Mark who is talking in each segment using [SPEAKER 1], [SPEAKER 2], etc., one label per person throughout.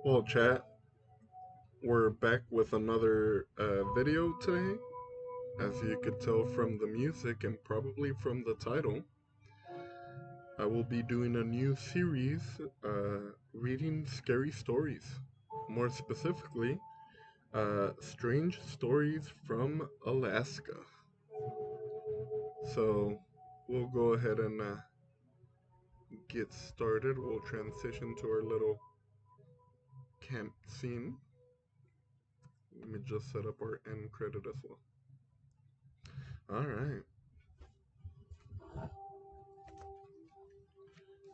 [SPEAKER 1] Well, chat, we're back with another video today. As you could tell from the music and probably from the title, I will be doing a new series reading scary stories. More specifically, strange stories from Alaska. So, we'll go ahead and get started. We'll transition to our little camp scene. Let me just set up our end credit as well. Alright.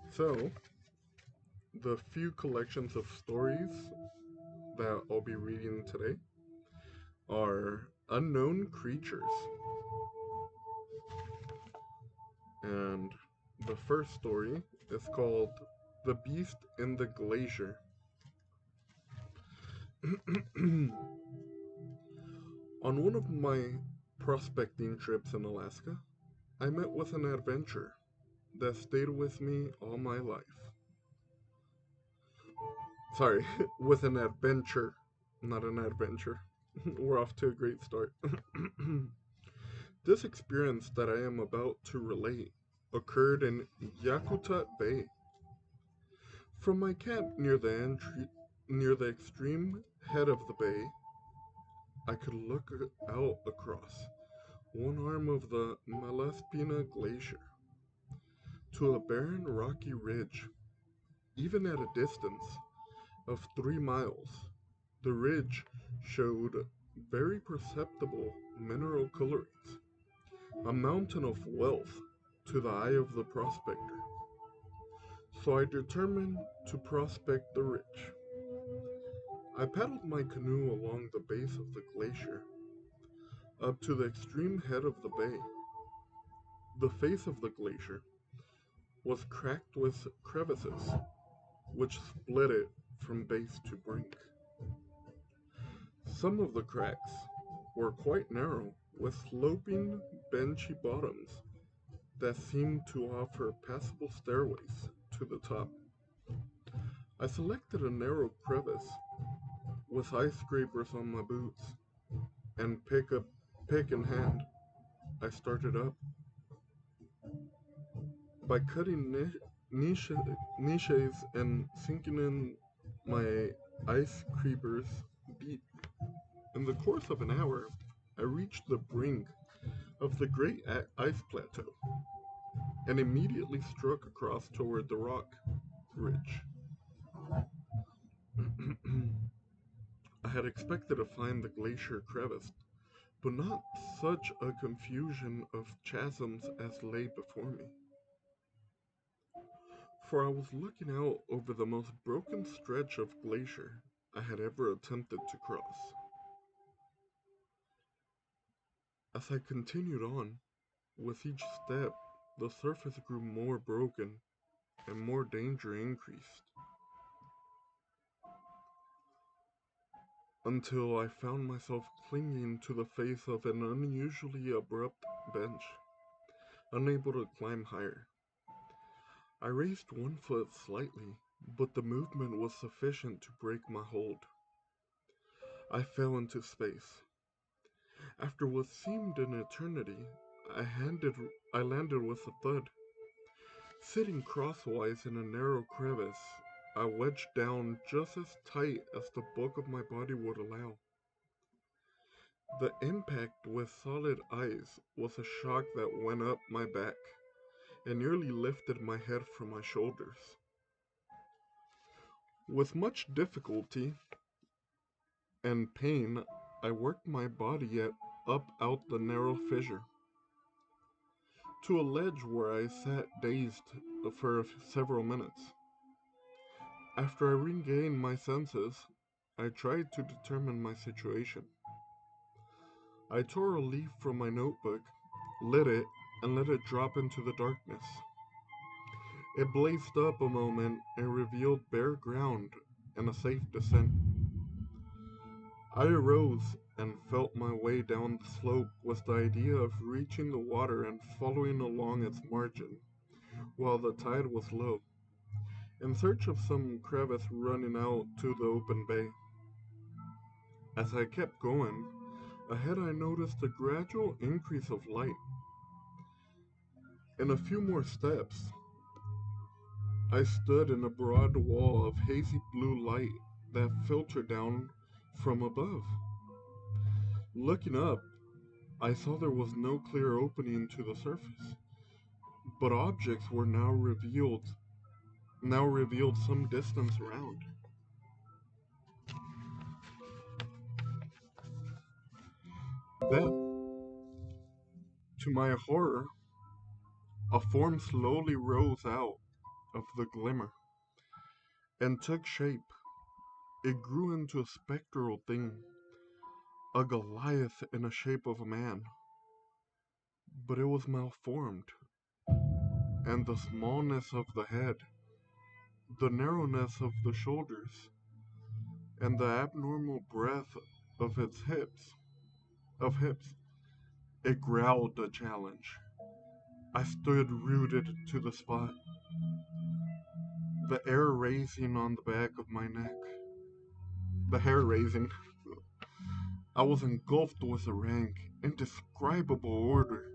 [SPEAKER 1] So, the few collections of stories that I'll be reading today are Unknown Creatures. And the first story is called The Beast in the Glacier. On one of my prospecting trips in Alaska, I met with an adventure that stayed with me all my life. Sorry, with an adventure, not an adventure. We're off to a great start. This experience that I am about to relate occurred in Yakutat Bay. From my camp near the extreme head of the bay, I could look out across one arm of the Malaspina Glacier to a barren rocky ridge. Even at a distance of 3 miles, the ridge showed very perceptible mineral colorings, a mountain of wealth to the eye of the prospector. So I determined to prospect the ridge. I paddled my canoe along the base of the glacier up to the extreme head of the bay. The face of the glacier was cracked with crevices, which split it from base to brink. Some of the cracks were quite narrow, with sloping, benchy bottoms that seemed to offer passable stairways to the top. I selected a narrow crevice with ice scrapers on my boots, and pick in hand, I started up. By cutting niches and sinking in my ice creepers deep. In the course of an hour, I reached the brink of the great ice plateau and immediately struck across toward the rock ridge. I had expected to find the glacier crevassed, but not such a confusion of chasms as lay before me. For I was looking out over the most broken stretch of glacier I had ever attempted to cross. As I continued on, with each step, the surface grew more broken and more danger increased, until I found myself clinging to the face of an unusually abrupt bench, unable to climb higher. I raised one foot slightly, but the movement was sufficient to break my hold. I fell into space. After what seemed an eternity, I landed with a thud. Sitting crosswise in a narrow crevice, I wedged down just as tight as the bulk of my body would allow. The impact with solid ice was a shock that went up my back and nearly lifted my head from my shoulders. With much difficulty and pain, I worked my body up out the narrow fissure to a ledge where I sat dazed for several minutes. After I regained my senses, I tried to determine my situation. I tore a leaf from my notebook, lit it, and let it drop into the darkness. It blazed up a moment and revealed bare ground and a safe descent. I arose and felt my way down the slope with the idea of reaching the water and following along its margin while the tide was low. in search of some crevice running out to the open bay. As I kept going, ahead I noticed a gradual increase of light. In a few more steps, I stood in a broad wall of hazy blue light that filtered down from above. Looking up, I saw there was no clear opening to the surface, but objects were now revealed some distance around. Then, to my horror, a form slowly rose out of the glimmer and took shape. It grew into a spectral thing, a Goliath in the shape of a man, but it was malformed, and the smallness of the head, the narrowness of the shoulders, and the abnormal breadth of its hips, it growled a challenge. I stood rooted to the spot, the air raising on the back of my neck, the hair raising. I was engulfed with a rank, indescribable order.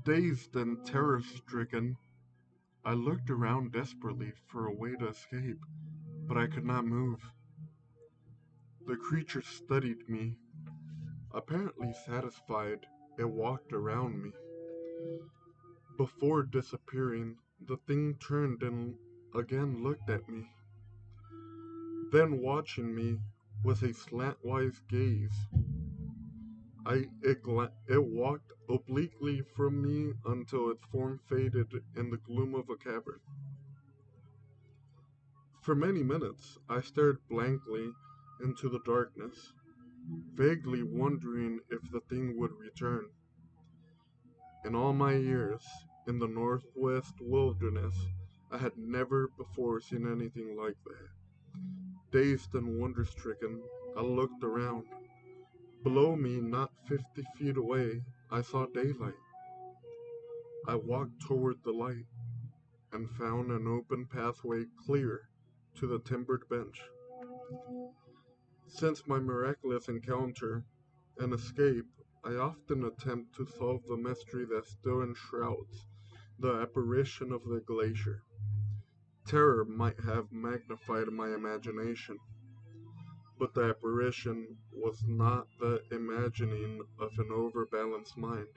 [SPEAKER 1] Dazed and terror-stricken, I looked around desperately for a way to escape, but I could not move. The creature studied me, apparently satisfied. It walked around me. Before disappearing, the thing turned and again looked at me, then watching me with a slantwise gaze. It walked obliquely from me until its form faded in the gloom of a cavern. For many minutes, I stared blankly into the darkness, vaguely wondering if the thing would return. In all my years in the Northwest wilderness, I had never before seen anything like that. Dazed and wonder-stricken, I looked around. Below me, not 50 feet away, I saw daylight. I walked toward the light and found an open pathway clear to the timbered bench. Since my miraculous encounter and escape, I often attempt to solve the mystery that still enshrouds the apparition of the glacier. Terror might have magnified my imagination, but the apparition was not the imagining of an overbalanced mind.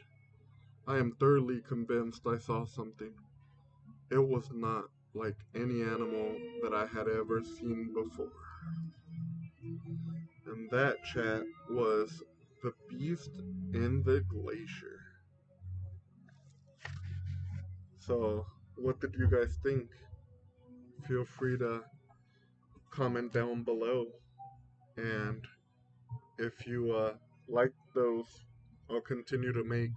[SPEAKER 1] I am thoroughly convinced I saw something. It was not like any animal that I had ever seen before. And that, chat, was The Beast in the Glacier. So, what did you guys think? Feel free to comment down below. And if you like those, I'll continue to make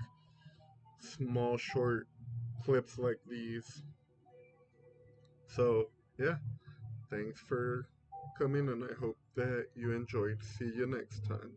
[SPEAKER 1] small, short clips like these. So, yeah, thanks for coming, and I hope that you enjoyed. See you next time.